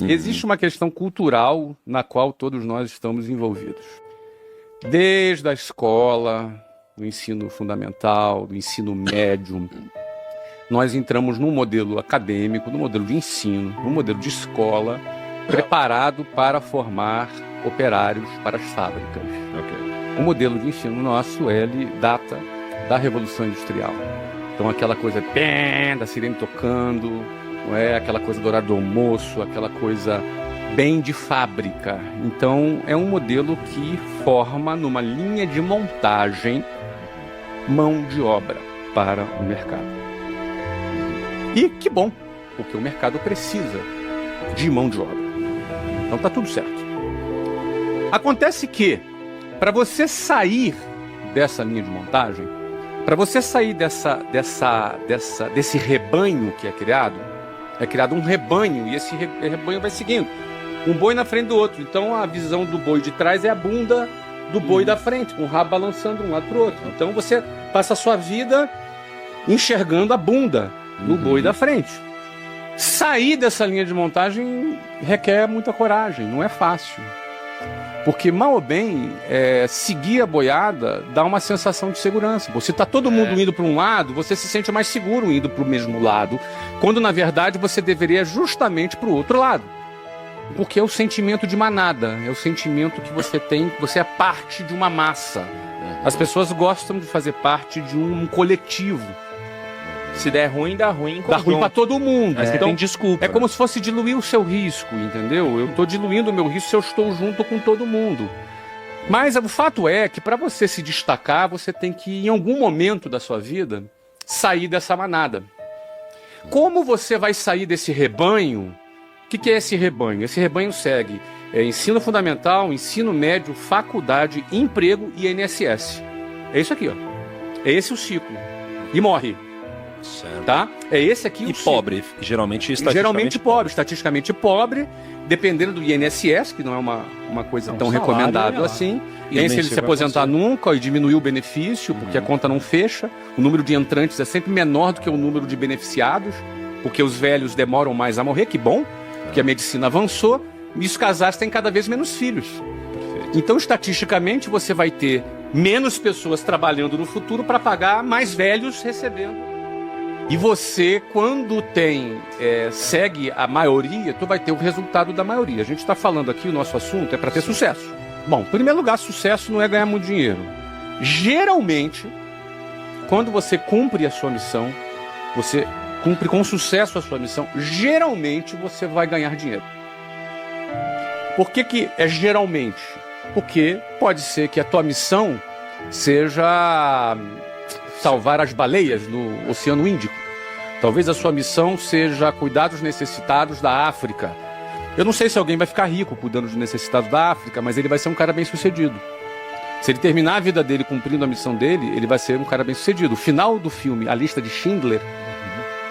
Existe uma questão cultural na qual todos nós estamos envolvidos. Desde a escola, do ensino fundamental, do ensino médio, nós entramos num modelo acadêmico, num modelo de ensino, num modelo de escola, preparado para formar operários para as fábricas. O modelo de ensino nosso, ele data da Revolução Industrial. Então aquela coisa da sirene tocando, não é? Aquela coisa do horário do almoço, aquela coisa bem de fábrica. Então é um modelo que forma numa linha de montagem mão de obra para o mercado. E que bom, porque o mercado precisa de mão de obra. Então tá tudo certo. Acontece que, para você sair dessa linha de montagem, para você sair desse rebanho que é criado um rebanho, e esse rebanho vai seguindo. Um boi na frente do outro. Então a visão do boi de trás é a bunda do boi da frente, com o rabo balançando de um lado para o outro. Então você passa a sua vida enxergando a bunda do boi da frente. Sair dessa linha de montagem requer muita coragem, não é fácil. Porque, mal ou bem, seguir a boiada dá uma sensação de segurança. Se está todo mundo indo para um lado, você se sente mais seguro indo para o mesmo lado, quando, na verdade, você deveria justamente para o outro lado. Porque é o sentimento de manada, é o sentimento que você tem, você é parte de uma massa. As pessoas gostam de fazer parte de um coletivo. Se der ruim, dá ruim. Dá ruim pra todo mundo. Mas então, tem desculpa. É como se fosse diluir o seu risco, entendeu? Eu tô diluindo o meu risco se eu estou junto com todo mundo. Mas o fato é que para você se destacar, você tem que, em algum momento da sua vida, sair dessa manada. Como você vai sair desse rebanho? O que é esse rebanho? Esse rebanho segue ensino fundamental, ensino médio, faculdade, emprego e INSS. É isso aqui, ó. É esse o ciclo. E morre. Certo. Tá? É esse aqui e pobre, geralmente pobre, estatisticamente pobre, dependendo do INSS, que não é uma coisa tão recomendável assim. E nem se ele se aposentar nunca e diminuir o benefício, porque a conta não fecha. O número de entrantes é sempre menor do que o número de beneficiados, porque os velhos demoram mais a morrer, que bom, porque a medicina avançou, e os casais têm cada vez menos filhos. Perfeito. Então, estatisticamente, você vai ter menos pessoas trabalhando no futuro para pagar mais velhos recebendo. E você, quando segue a maioria, tu vai ter o resultado da maioria. A gente está falando aqui, o nosso assunto é para ter sucesso. Bom, em primeiro lugar, sucesso não é ganhar muito dinheiro. Geralmente, quando você cumpre a sua missão, você cumpre com sucesso a sua missão, geralmente você vai ganhar dinheiro. Por que é geralmente? Porque pode ser que a tua missão seja salvar as baleias no Oceano Índico. Talvez a sua missão seja cuidar dos necessitados da África. Eu não sei se alguém vai ficar rico cuidando dos necessitados da África, mas ele vai ser um cara bem sucedido. Se ele terminar a vida dele cumprindo a missão dele, ele vai ser um cara bem sucedido. O final do filme, A Lista de Schindler,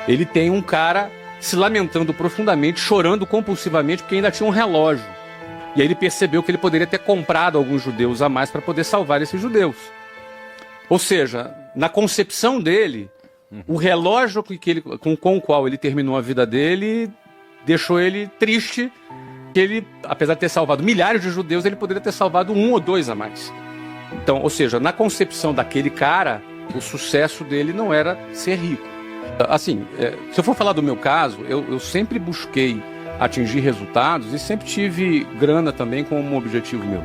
ele tem um cara se lamentando profundamente, chorando compulsivamente, porque ainda tinha um relógio. E aí ele percebeu que ele poderia ter comprado alguns judeus a mais para poder salvar esses judeus. Ou seja, na concepção dele, o relógio com o qual ele terminou a vida dele deixou ele triste. Que ele, apesar de ter salvado milhares de judeus, ele poderia ter salvado 1 ou 2 a mais. Então, ou seja, na concepção daquele cara, o sucesso dele não era ser rico. Assim, se eu for falar do meu caso, eu sempre busquei atingir resultados e sempre tive grana também como um objetivo meu.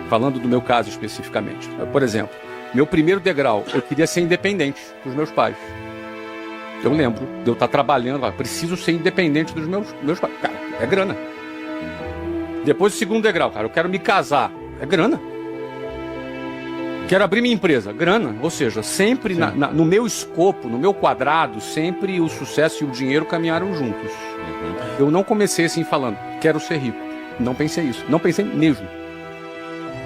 Falando do meu caso especificamente. Por exemplo, meu primeiro degrau, eu queria ser independente dos meus pais. Eu lembro de eu estar trabalhando, preciso ser independente dos meus pais. Cara, é grana. Depois o segundo degrau, cara, eu quero me casar. É grana. Quero abrir minha empresa. Grana. Ou seja, sempre no meu escopo, no meu quadrado, sempre o sucesso e o dinheiro caminharam juntos. Eu não comecei assim falando, quero ser rico. Não pensei isso. Não pensei mesmo.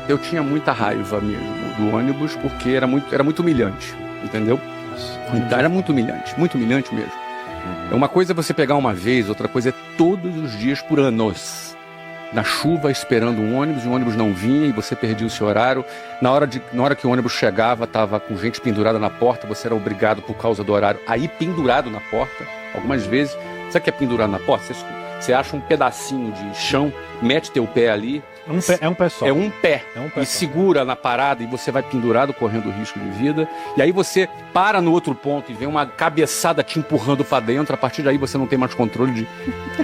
Eu tinha muita raiva mesmo do ônibus, porque era muito humilhante, entendeu? Então, era muito humilhante mesmo. Uma coisa é você pegar uma vez, outra coisa é todos os dias por anos. Na chuva, esperando um ônibus, e o ônibus não vinha e você perdia o seu horário. Na hora que o ônibus chegava, estava com gente pendurada na porta, você era obrigado, por causa do horário, a ir pendurado na porta, algumas vezes. Sabe o que é pendurado na porta? você acha um pedacinho de chão, mete teu pé ali. É um pé só. É um pé. E segura na parada e você vai pendurado, correndo risco de vida. E aí você para no outro ponto e vem uma cabeçada te empurrando para dentro. A partir daí você não tem mais controle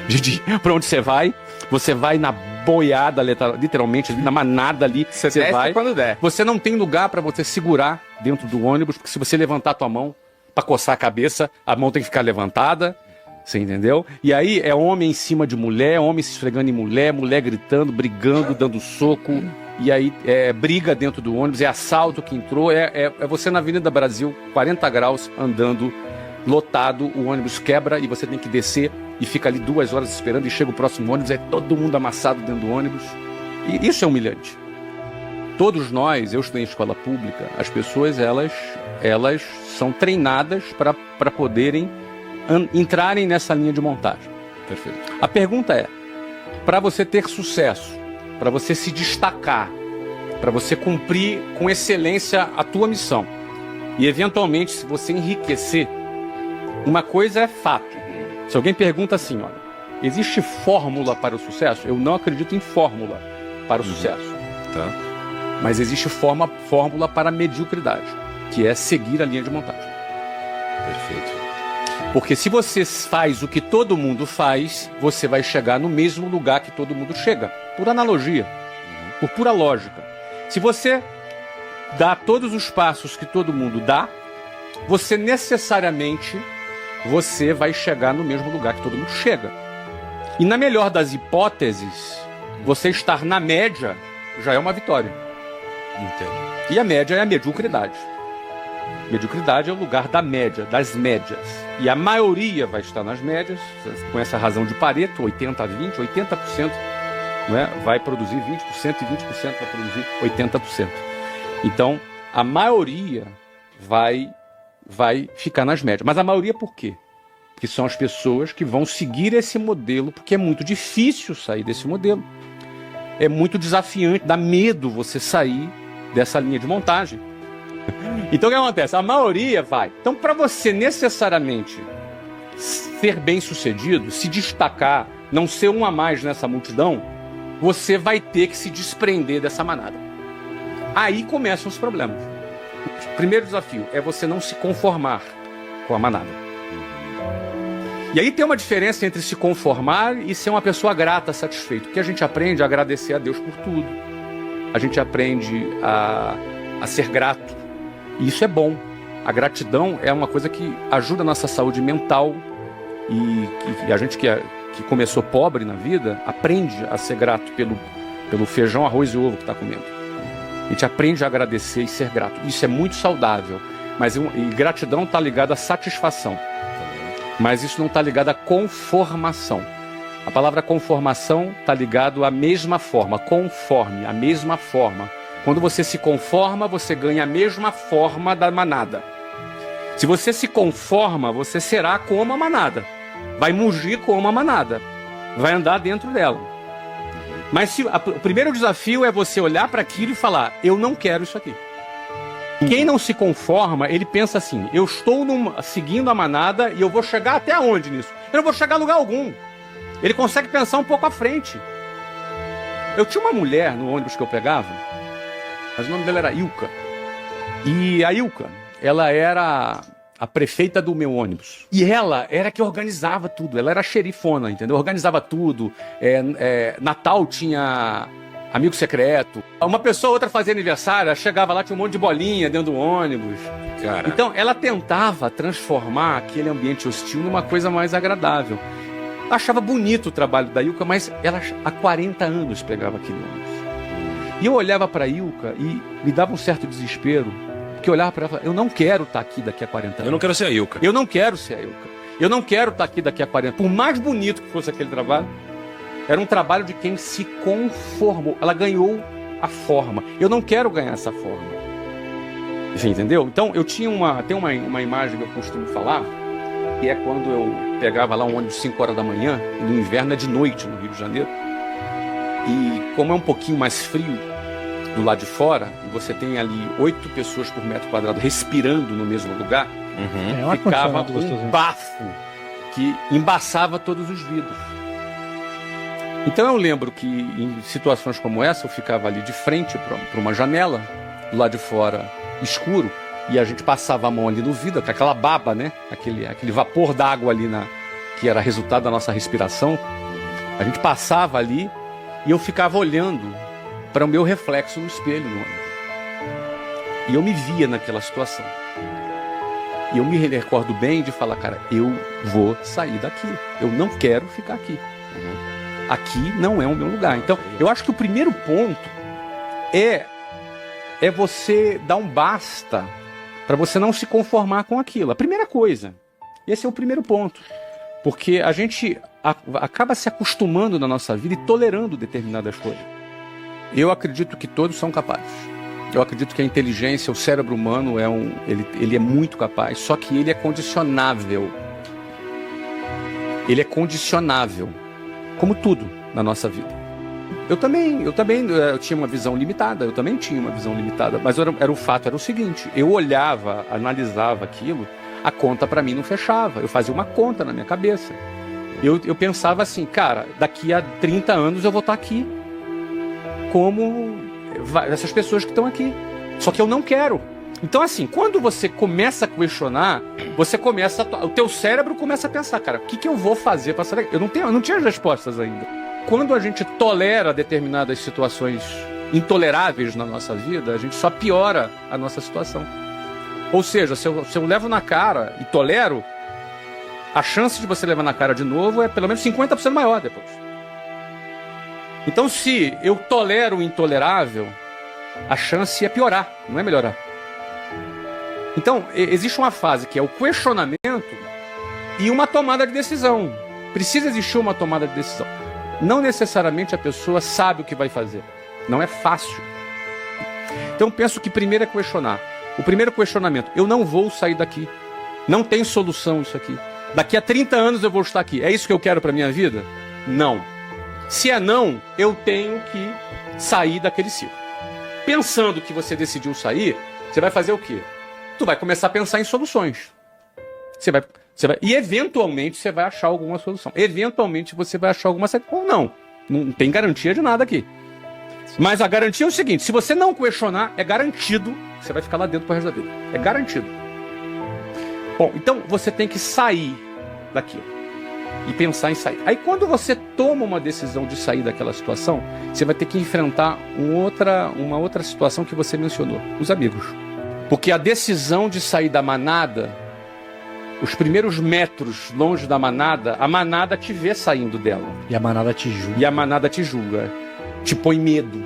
de para onde você vai. Você vai na boiada, literalmente, na manada ali. Você vai quando der. Você não tem lugar para você segurar dentro do ônibus, porque se você levantar a tua mão para coçar a cabeça, a mão tem que ficar levantada. Você entendeu? E aí é homem em cima de mulher, homem se esfregando em mulher, mulher gritando, brigando, dando soco. E aí é briga dentro do ônibus, é assalto que entrou. É você na Avenida Brasil, 40 graus, andando, lotado, o ônibus quebra e você tem que descer e fica ali 2 horas esperando e chega o próximo ônibus, é todo mundo amassado dentro do ônibus. E isso é humilhante. Todos nós, eu estudei em escola pública, as pessoas, elas são treinadas para poderem entrarem nessa linha de montagem. Perfeito. A pergunta é, para você ter sucesso, para você se destacar, para você cumprir com excelência a tua missão e eventualmente se você enriquecer, uma coisa é fato. Se alguém pergunta assim, olha, existe fórmula para o sucesso? Eu não acredito em fórmula para o sucesso. Tá. Mas existe fórmula para a mediocridade, que é seguir a linha de montagem. Perfeito. Porque se você faz o que todo mundo faz, você vai chegar no mesmo lugar que todo mundo chega. Por analogia, por pura lógica. Se você dá todos os passos que todo mundo dá, você necessariamente vai chegar no mesmo lugar que todo mundo chega. E na melhor das hipóteses, você estar na média já é uma vitória. Entendo. E a média é a mediocridade. Mediocridade é o lugar da média, das médias. E a maioria vai estar nas médias, com essa razão de Pareto, 80 a 20, 80%, né, vai produzir 20% e 20% vai produzir 80%. Então, a maioria vai ficar nas médias. Mas a maioria por quê? Porque são as pessoas que vão seguir esse modelo, porque é muito difícil sair desse modelo. É muito desafiante, dá medo você sair dessa linha de montagem. Então o que acontece? A maioria vai. Então, para você necessariamente ser bem sucedido, se destacar, não ser um a mais nessa multidão, você vai ter que se desprender dessa manada. Aí começam os problemas. O primeiro desafio é você não se conformar com a manada. E aí tem uma diferença entre se conformar e ser uma pessoa grata, satisfeita. Porque a gente aprende a agradecer a Deus por tudo. A gente aprende a ser grato. E isso é bom. A gratidão é uma coisa que ajuda a nossa saúde mental. E a gente que começou pobre na vida, aprende a ser grato pelo feijão, arroz e ovo que está comendo. A gente aprende a agradecer e ser grato. Isso é muito saudável. E gratidão está ligada à satisfação. Mas isso não está ligado à conformação. A palavra conformação está ligado à mesma forma. Conforme, a mesma forma. Quando você se conforma, você ganha a mesma forma da manada. Se você se conforma, você será como a manada. Vai mugir como a manada. Vai andar dentro dela. Mas o primeiro desafio é você olhar para aquilo e falar, eu não quero isso aqui. Quem não se conforma, ele pensa assim, eu estou seguindo a manada e eu vou chegar até onde nisso? Eu não vou chegar a lugar algum. Ele consegue pensar um pouco à frente. Eu tinha uma mulher no ônibus que eu pegava, mas o nome dela era Ilka. E a Ilka, ela era a prefeita do meu ônibus. E ela era que organizava tudo. Ela era a xerifona, entendeu? Organizava tudo. Natal tinha amigo secreto. Uma pessoa ou outra fazia aniversário, ela chegava lá, tinha um monte de bolinha dentro do ônibus. Cara. Então, ela tentava transformar aquele ambiente hostil numa coisa mais agradável. Achava bonito o trabalho da Ilka, mas ela há 40 anos pegava aquele ônibus. E eu olhava para a Ilka e me dava um certo desespero, porque eu olhava para ela e falava, eu não quero estar aqui daqui a 40 anos. Eu não quero ser a Ilka. Eu não quero ser a Ilka. Eu não quero estar aqui daqui a 40 anos. Por mais bonito que fosse aquele trabalho, era um trabalho de quem se conformou. Ela ganhou a forma. Eu não quero ganhar essa forma. Você entendeu? Então, tem uma imagem que eu costumo falar, que é quando eu pegava lá um ônibus 5 horas da manhã, e no inverno é de noite no Rio de Janeiro. E como é um pouquinho mais frio do lado de fora, e você tem ali 8 pessoas por metro quadrado respirando no mesmo lugar, ficava um bafo que embaçava todos os vidros. Então eu lembro que em situações como essa eu ficava ali de frente para uma janela, do lado de fora escuro, e a gente passava a mão ali no vidro, com aquela baba, né? Aquele vapor d'água ali que era resultado da nossa respiração. A gente passava ali e eu ficava olhando para o meu reflexo no espelho no ônibus. E eu me via naquela situação. E eu me recordo bem de falar, cara, eu vou sair daqui. Eu não quero ficar aqui. Aqui não é o meu lugar. Então, eu acho que o primeiro ponto é você dar um basta para você não se conformar com aquilo. A primeira coisa. Esse é o primeiro ponto. Porque a gente acaba se acostumando na nossa vida e tolerando determinadas coisas. Eu acredito que todos são capazes. Eu acredito que a inteligência, o cérebro humano, ele é muito capaz, só que ele é condicionável. Ele é condicionável. Como tudo na nossa vida. Eu tinha uma visão limitada, mas era o seguinte, eu olhava, analisava aquilo, a conta para mim não fechava, eu fazia uma conta na minha cabeça. Eu pensava assim, cara, daqui a 30 anos eu vou estar aqui, como essas pessoas que estão aqui, só que eu não quero. Então assim, quando você começa a questionar, o teu cérebro começa a pensar, cara, o que eu vou fazer para sair daqui? Eu não tinha as respostas ainda. Quando a gente tolera determinadas situações intoleráveis na nossa vida, a gente só piora a nossa situação. Ou seja, se eu levo na cara e tolero, a chance de você levar na cara de novo é pelo menos 50% maior depois. Então, se eu tolero o intolerável, a chance é piorar, não é melhorar. Então, existe uma fase que é o questionamento e uma tomada de decisão. Precisa existir uma tomada de decisão. Não necessariamente a pessoa sabe o que vai fazer. Não é fácil. Então, penso que primeiro é questionar. O primeiro questionamento, eu não vou sair daqui. Não tem solução isso aqui. Daqui a 30 anos eu vou estar aqui. É isso que eu quero para minha vida? Não. Se é não, eu tenho que sair daquele ciclo. Pensando que você decidiu sair, você vai fazer o quê? Tu vai começar a pensar em soluções. E eventualmente você vai achar alguma solução. Eventualmente você vai achar alguma saída. Ou não. Não tem garantia de nada aqui. Mas a garantia é o seguinte, se você não questionar, é garantido que você vai ficar lá dentro pro resto da vida. É garantido. Bom, então você tem que sair daquilo. E pensar em sair. Aí quando você toma uma decisão de sair daquela situação, você vai ter que enfrentar uma outra situação que você mencionou. Os amigos. Porque a decisão de sair da manada, os primeiros metros longe da manada, a manada te vê saindo dela. E a manada te julga. Te põe medo.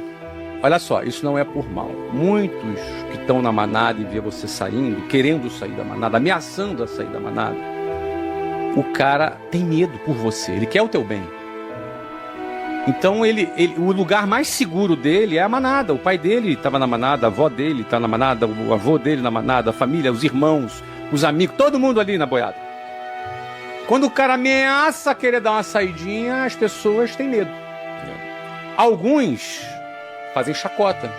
Olha só, isso não é por mal. Muitos que estão na manada e vê você saindo, querendo sair da manada, ameaçando a sair da manada, o cara tem medo por você, ele quer o teu bem. Então o lugar mais seguro dele é a manada. O pai dele estava na manada, a avó dele está na manada, o avô dele na manada, a família, os irmãos, os amigos, todo mundo ali na boiada. Quando o cara ameaça querer dar uma saidinha, as pessoas têm medo. Alguns fazem chacota.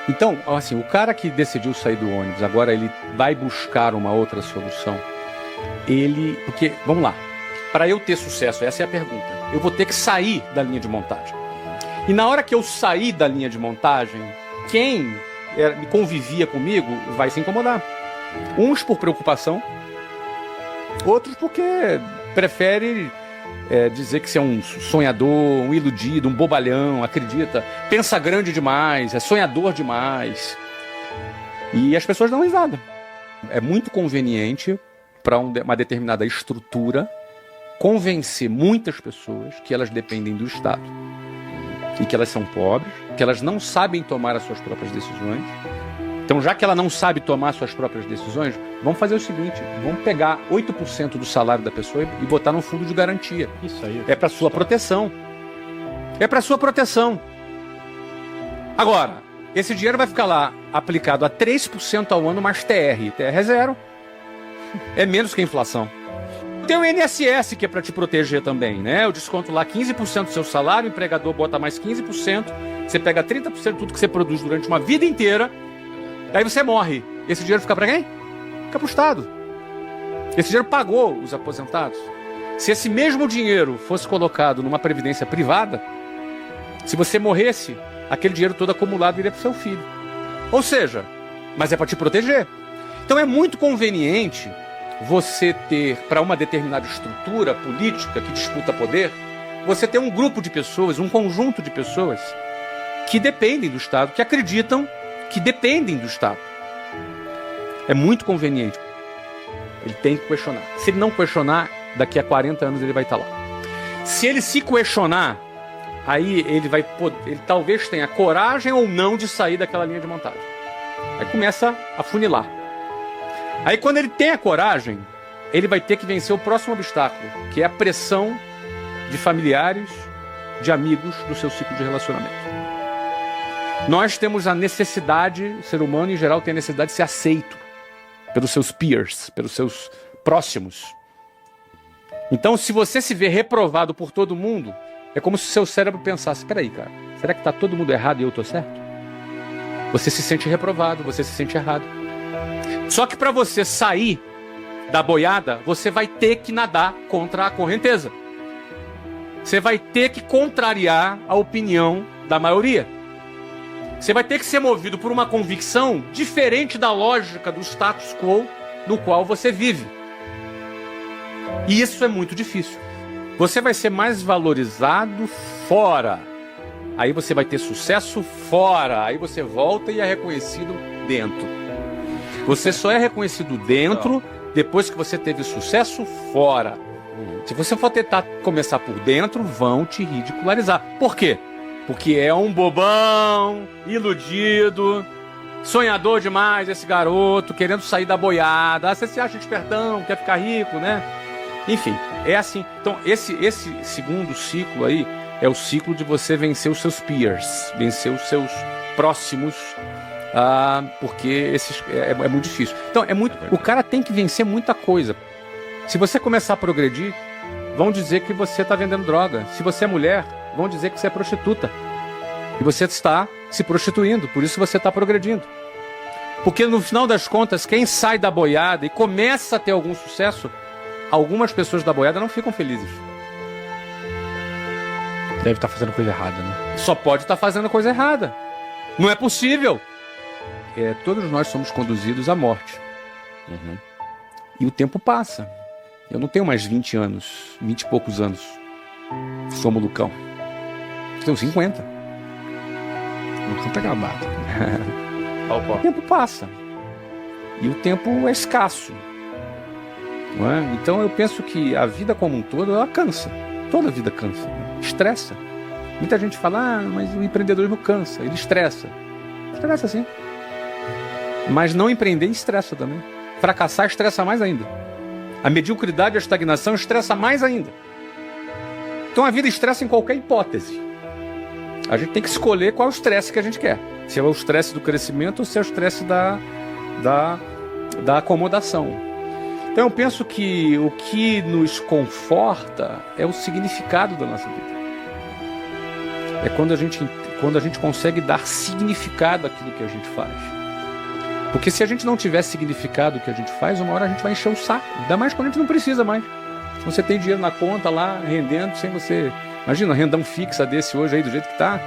Então, assim, o cara que decidiu sair do ônibus, agora ele vai buscar uma outra solução. Porque, vamos lá, para eu ter sucesso, essa é a pergunta, eu vou ter que sair da linha de montagem. E na hora que eu sair da linha de montagem, quem convivia comigo vai se incomodar. Uns por preocupação, outros porque prefere dizer que você é um sonhador, um iludido, um bobalhão, acredita, pensa grande demais, é sonhador demais. E as pessoas dão risada. É muito conveniente para uma determinada estrutura convencer muitas pessoas que elas dependem do Estado e que elas são pobres, que elas não sabem tomar as suas próprias decisões. Então, já que ela não sabe tomar suas próprias decisões, vamos fazer o seguinte, vamos pegar 8% do salário da pessoa e botar no fundo de garantia. Isso aí. É para sua proteção. É para sua proteção. Agora, esse dinheiro vai ficar lá aplicado a 3% ao ano mais TR. TR é zero. É menos que a inflação. Tem o INSS que é para te proteger também, né? Eu desconto lá 15% do seu salário, o empregador bota mais 15%, você pega 30% de tudo que você produz durante uma vida inteira, aí você morre. Esse dinheiro fica para quem? Fica para o Estado. Esse dinheiro pagou os aposentados. Se esse mesmo dinheiro fosse colocado numa previdência privada, Se você morresse, aquele dinheiro todo acumulado iria para o seu filho. Ou seja, mas é para te proteger. Então é muito conveniente você ter, para uma determinada estrutura política que disputa poder, você ter um grupo de pessoas, um conjunto de pessoas que dependem do Estado, que acreditam que dependem do Estado. É muito conveniente. Ele tem que questionar. Se ele não questionar, daqui a 40 anos ele vai estar lá. Se ele se questionar, aí ele talvez tenha coragem ou não de sair daquela linha de montagem. Aí começa a funilar. Aí quando ele tem a coragem, ele vai ter que vencer o próximo obstáculo, que é a pressão de familiares, de amigos do seu ciclo de relacionamento. Nós temos a necessidade, o ser humano em geral tem a necessidade de ser aceito pelos seus peers, pelos seus próximos. Então, se você se vê reprovado por todo mundo, é como se o seu cérebro pensasse, espera aí, cara, será que está todo mundo errado e eu estou certo? Você se sente reprovado, você se sente errado. Só que para você sair da boiada, você vai ter que nadar contra a correnteza. Você vai ter que contrariar a opinião da maioria. Você vai ter que ser movido por uma convicção diferente da lógica do status quo no qual você vive. E isso é muito difícil. Você vai ser mais valorizado fora. Aí você vai ter sucesso fora. Aí você volta e é reconhecido dentro. Você só é reconhecido dentro depois que você teve sucesso fora. Se você for tentar começar por dentro, vão te ridicularizar. Por quê? Porque é um bobão, iludido, sonhador demais esse garoto, querendo sair da boiada. Ah, você se acha espertão, quer ficar rico, né? Enfim, é assim. Então, esse segundo ciclo aí é o ciclo de você vencer os seus peers, vencer os seus próximos, porque é muito difícil. Então, o cara tem que vencer muita coisa. Se você começar a progredir, vão dizer que você está vendendo droga. Se você é mulher, vão dizer que você é prostituta. E você está se prostituindo, por isso você está progredindo. Porque no final das contas, quem sai da boiada e começa a ter algum sucesso, algumas pessoas da boiada não ficam felizes. Deve estar fazendo coisa errada, né? Só pode estar fazendo coisa errada. Não é possível. Todos nós somos conduzidos à morte. Uhum. E o tempo passa. Eu não tenho mais 20 anos, 20 e poucos anos. Sou malucão. Tenho 50. Não tá acabado. O tempo passa. E o tempo é escasso. Não é? Então eu penso que a vida como um todo, ela cansa. Toda vida cansa. Estressa. Muita gente fala, mas o empreendedorismo cansa. Ele estressa. Estressa sim. Mas não empreender estressa também. Fracassar estressa mais ainda. A mediocridade e a estagnação estressa mais ainda. Então a vida estressa em qualquer hipótese. A gente tem que escolher qual é o estresse que a gente quer. Se é o estresse do crescimento ou se é o estresse da acomodação. Então eu penso que o que nos conforta é o significado da nossa vida. É quando a gente consegue dar significado àquilo que a gente faz. Porque se a gente não tiver significado o que a gente faz, uma hora a gente vai encher o saco. Ainda mais quando a gente não precisa mais. Se você tem dinheiro na conta lá, rendendo, sem você... Imagina, rendão fixa desse hoje aí, do jeito que tá.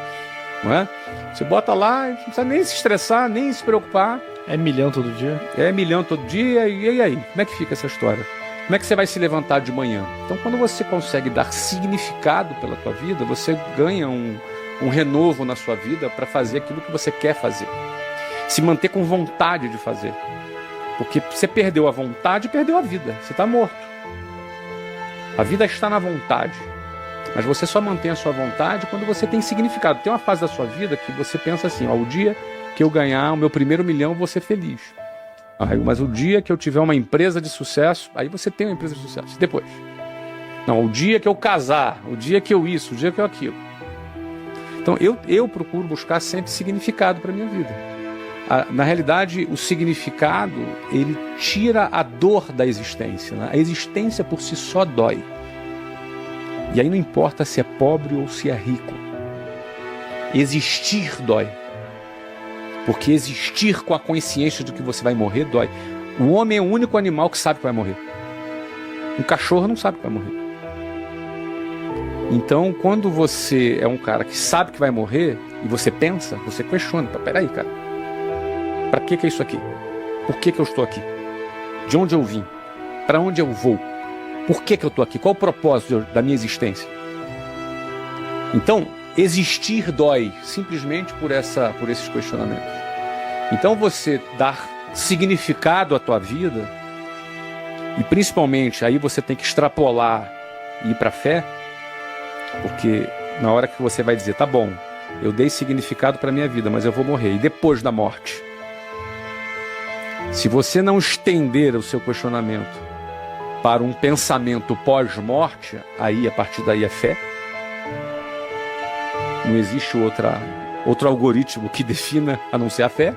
Não é? Você bota lá, não precisa nem se estressar, nem se preocupar. É milhão todo dia? É milhão todo dia, e aí? Como é que fica essa história? Como é que você vai se levantar de manhã? Então, quando você consegue dar significado pela tua vida, você ganha um renovo na sua vida para fazer aquilo que você quer fazer. Se manter com vontade de fazer. Porque você perdeu a vontade, perdeu a vida. Você está morto. A vida está na vontade. Mas você só mantém a sua vontade quando você tem significado. Tem uma fase da sua vida que você pensa assim, o dia que eu ganhar o meu primeiro milhão, eu vou ser feliz. Mas o dia que eu tiver uma empresa de sucesso, aí você tem uma empresa de sucesso. Depois. Não, o dia que eu casar, o dia que eu isso, o dia que eu aquilo. Então eu procuro buscar sempre significado para a minha vida. Na realidade, o significado, ele tira a dor da existência. Né? A existência por si só dói. E aí não importa se é pobre ou se é rico. Existir dói. Porque existir com a consciência de que você vai morrer dói. O homem é o único animal que sabe que vai morrer. Um cachorro não sabe que vai morrer. Então, quando você é um cara que sabe que vai morrer e você pensa, você questiona. Peraí, cara. Pra que é isso aqui? Por que eu estou aqui? De onde eu vim? Para onde eu vou? Por que eu estou aqui? Qual o propósito da minha existência? Então, existir dói simplesmente por esses questionamentos. Então, você dar significado à tua vida, e principalmente aí você tem que extrapolar e ir para a fé, porque na hora que você vai dizer, tá bom, eu dei significado para a minha vida, mas eu vou morrer, e depois da morte? Se você não estender o seu questionamento para um pensamento pós-morte, aí a partir daí é fé. Não existe outro algoritmo que defina a não ser a fé.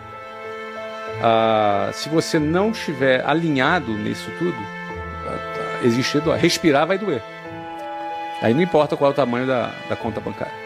Se você não estiver alinhado nisso tudo, existir dói. Respirar vai doer. Aí não importa qual é o tamanho da conta bancária.